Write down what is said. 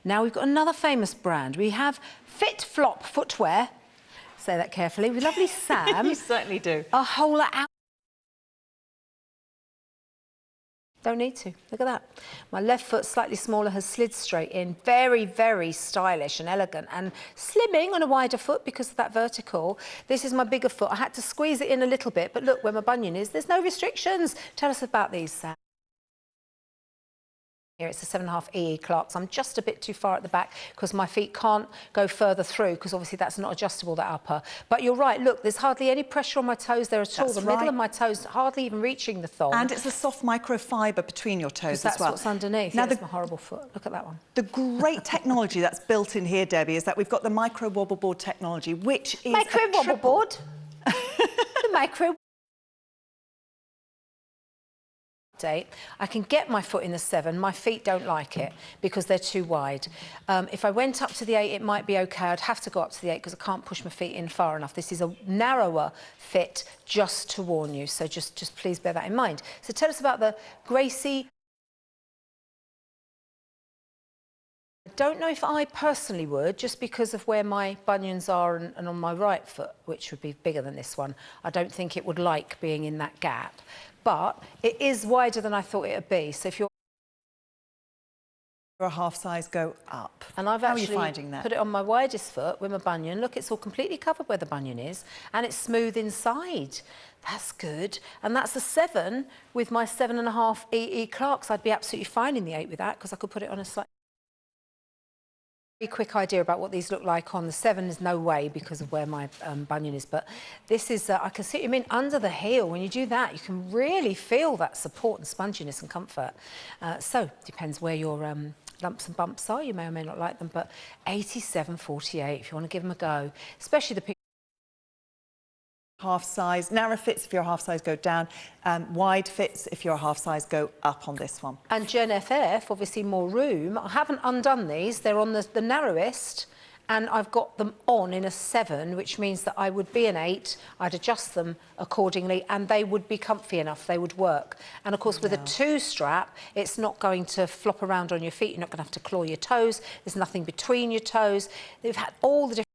Now we've got another famous brand. We have Fit Flop footwear. Say that carefully. With lovely Sam. You certainly do. A whole out. Don't need to. Look at that. My left foot, slightly smaller, has slid straight in. Very, very stylish and elegant and slimming on a wider foot because of that vertical. This is my bigger foot. I had to squeeze it in a little bit, but look where my bunion is. There's no restrictions. Tell us about these, Sam. Here it's a 7.5 EE Clarks. I'm just a bit too far at the back because my feet can't go further through because obviously that's not adjustable, that upper. But you're right, look, there's hardly any pressure on my toes there at all. The middle of my toes hardly even reaching the thong. And it's a soft microfiber between your toes as well. That's what's underneath. Now, that's my horrible foot. Look at that one. The great technology that's built in here, Debbie, is that we've got the micro wobble board technology, which is micro wobble board. The micro. I can get my foot in the 7. My feet don't like it because they're too wide. If I went up to the 8, it might be okay. I'd have to go up to the 8 because I can't push my feet in far enough. This is a narrower fit, just to warn you. So just please bear that in mind. So tell us about the Gracie. I don't know if I personally would, just because of where my bunions are and on my right foot, which would be bigger than this one. I don't think it would like being in that gap. But it is wider than I thought it would be. So if you're a half size, go up. And I've actually How are you finding that? Put it on my widest foot with my bunion. Look, it's all completely covered where the bunion is, and it's smooth inside. That's good. And that's a 7 with my 7.5 EE Clarks. I'd be absolutely fine in the 8 with that because I could put it on a slightly quick idea about what these look like on the 7 is no way because of where my bunion is, but this is I can see them in under the heel. When you do that, you can really feel that support and sponginess and comfort. So depends where your lumps and bumps are. You may or may not like them, but 87.48 if you want to give them a go, especially the half size. Narrow fits if you're a half size, go down. Wide fits if you're a half size, go up on this one. And Gen FF, obviously more room. I haven't undone these. They're on the narrowest, and I've got them on in a 7, which means that I would be an 8. I'd adjust them accordingly, and they would be comfy enough. They would work. And of course, with a 2 strap, it's not going to flop around on your feet. You're not going to have to claw your toes. There's nothing between your toes. They've had all the different